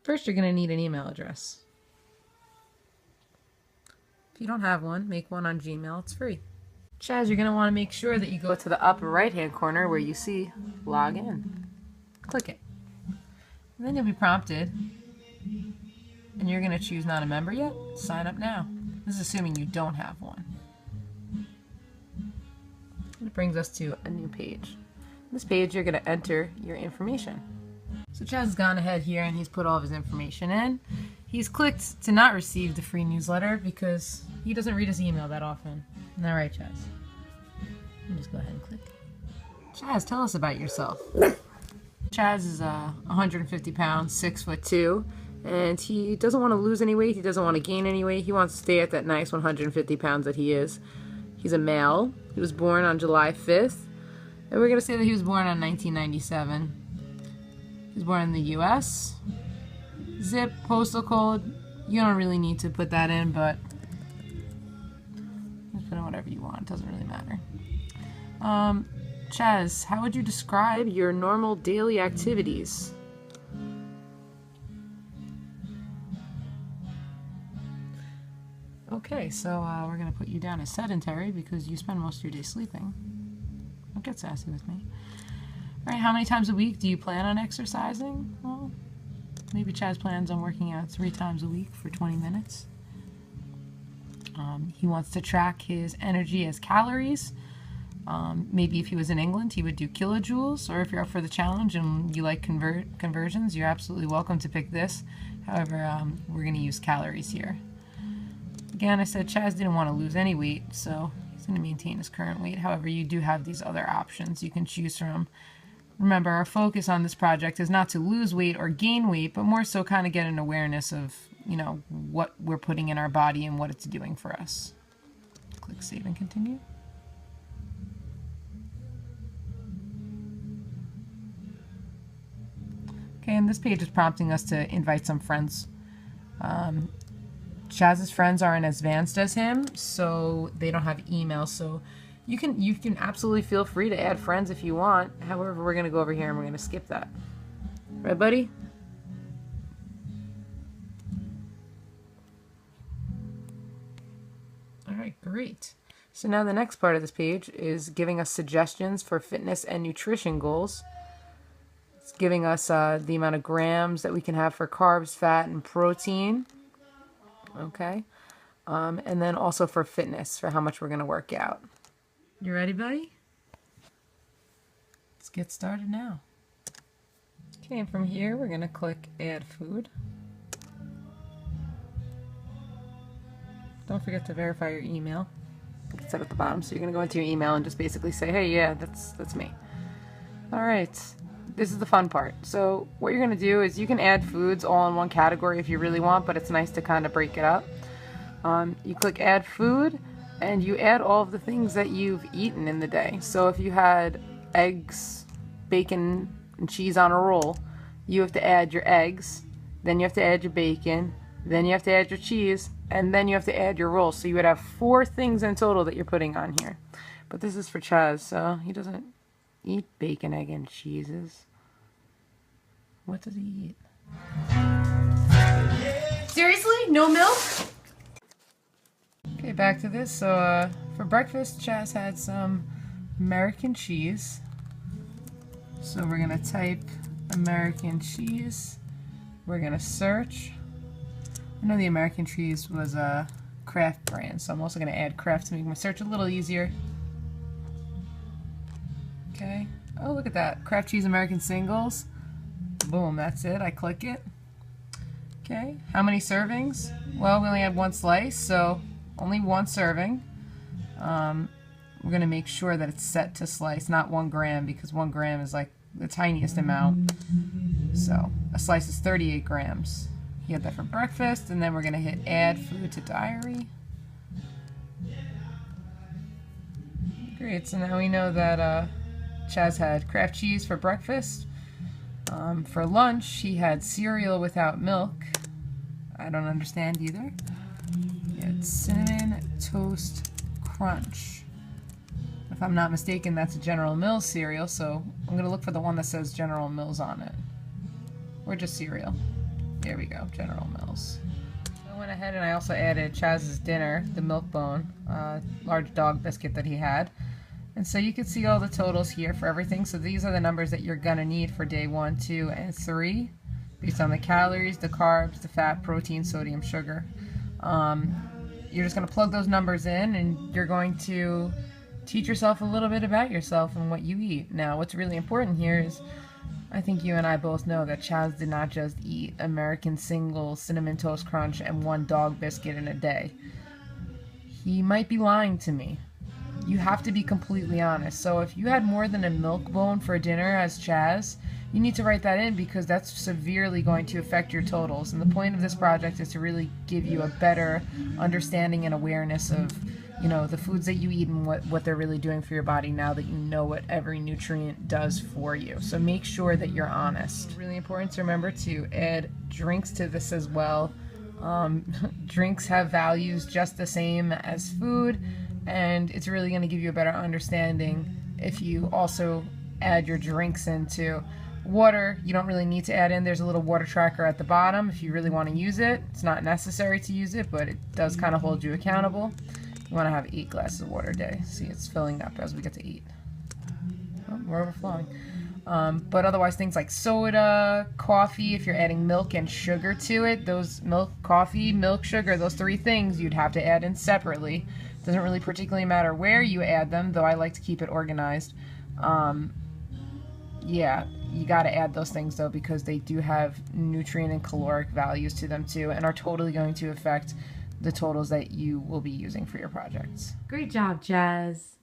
First, you're going to need an email address. If you don't have one, make one on Gmail. It's free. Chaz, you're going to want to make sure that you go to the upper right-hand corner where you see Log In. Click it. And then you'll be prompted, and you're going to choose Not a Member Yet. Sign up now. This is assuming you don't have one. It brings us to a new page. On this page, you're going to enter your information. So Chaz has gone ahead here and he's put all of his information in. He's clicked to not receive the free newsletter because he doesn't read his email that often. Isn't that right, Chaz? You just go ahead and click. Chaz, tell us about yourself. Chaz is 150 pounds, 6'2", and he doesn't want to lose any weight. He doesn't want to gain any weight. He wants to stay at that nice 150 pounds that he is. He's a male. He was born on July 5th, and we're going to say that he was born on 1997. He was born in the U.S. Zip, postal code, you don't really need to put that in, but just put in whatever you want. It doesn't really matter. Chaz, how would you describe your normal daily activities? Okay, so we're going to put you down as sedentary because you spend most of your day sleeping. Don't get sassy with me. All right, how many times a week do you plan on exercising? Well, maybe Chaz plans on working out 3 times a week for 20 minutes. He wants to track his energy as calories. Maybe if he was in England, he would do kilojoules, or if you're up for the challenge and you like conversions, you're absolutely welcome to pick this. However, we're going to use calories here. Again, I said Chaz didn't want to lose any weight, so he's going to maintain his current weight. However, you do have these other options you can choose from. Remember, our focus on this project is not to lose weight or gain weight, but more so kind of get an awareness of, you know, what we're putting in our body and what it's doing for us. Click Save and Continue. Okay, and this page is prompting us to invite some friends. Chaz's friends aren't as advanced as him, so they don't have email. So you can absolutely feel free to add friends if you want. However, we're going to go over here and we're going to skip that. Right, buddy? All right, great. So now the next part of this page is giving us suggestions for fitness and nutrition goals. It's giving us the amount of grams that we can have for carbs, fat, and protein. Okay. And then also for fitness, for how much we're going to work out. You ready, buddy? Let's get started now. Okay, and from here we're going to click Add Food. Don't forget to verify your email. It's set at the bottom, so you're going to go into your email and just basically say, hey, yeah, that's me. All right. This is the fun part. So what you're going to do is you can add foods all in one category if you really want, but it's nice to kind of break it up. You click Add Food, and you add all of the things that you've eaten in the day. So if you had eggs, bacon, and cheese on a roll, you have to add your eggs, then you have to add your bacon, then you have to add your cheese, and then you have to add your roll. So you would have 4 things in total that you're putting on here. But this is for Chaz, so he doesn't eat bacon, egg, and cheeses. What does he eat? Seriously? No milk? Okay, back to this. So for breakfast, Chaz had some American cheese. So we're going to type American cheese. We're going to search. I know the American cheese was a Kraft brand, so I'm also going to add Kraft to make my search a little easier. Okay. Oh, look at that. Kraft cheese American singles. Boom, that's it. I click it. Okay. How many servings? Well, we only had 1 slice, so only 1 serving. We're going to make sure that it's set to slice, not 1 gram, because 1 gram is like the tiniest amount. So a slice is 38 grams. He had that for breakfast, and then we're going to hit Add Food to Diary. Great, so now we know that Chaz had Kraft cheese for breakfast. For lunch, he had cereal without milk. I don't understand either. He had Cinnamon Toast Crunch. If I'm not mistaken, that's a General Mills cereal, so I'm going to look for the one that says General Mills on it. Or just cereal. Here we go, General Mills. I went ahead and I also added Chaz's dinner, the milk bone, large dog biscuit that he had. And so you can see all the totals here for everything. So these are the numbers that you're gonna need for day 1, 2, and 3, based on the calories, the carbs, the fat, protein, sodium, sugar. You're just gonna plug those numbers in, and you're going to teach yourself a little bit about yourself and what you eat. Now, what's really important here is, I think you and I both know that Chaz did not just eat American Single, Cinnamon Toast Crunch, and 1 dog biscuit in a day. He might be lying to me. You have to be completely honest. So if you had more than a milk bone for dinner as Chaz, you need to write that in, because that's severely going to affect your totals. And the point of this project is to really give you a better understanding and awareness of, you know, the foods that you eat and what they're really doing for your body now that you know what every nutrient does for you. So make sure that you're honest. It's really important to remember to add drinks to this as well. Drinks have values just the same as food, and it's really going to give you a better understanding if you also add your drinks into water. You don't really need to add in. There's a little water tracker at the bottom if you really want to use it. It's not necessary to use it, but it does kind of hold you accountable. You want to have 8 glasses of water a day. See, it's filling up as we get to eat. Oh, we're overflowing. But otherwise, things like soda, coffee, if you're adding milk and sugar to it, those milk, coffee, milk, sugar, those 3 things you'd have to add in separately. Doesn't really particularly matter where you add them, though I like to keep it organized. Yeah, you got to add those things though, because they do have nutrient and caloric values to them too, and are totally going to affect the totals that you will be using for your projects. Great job, Chaz.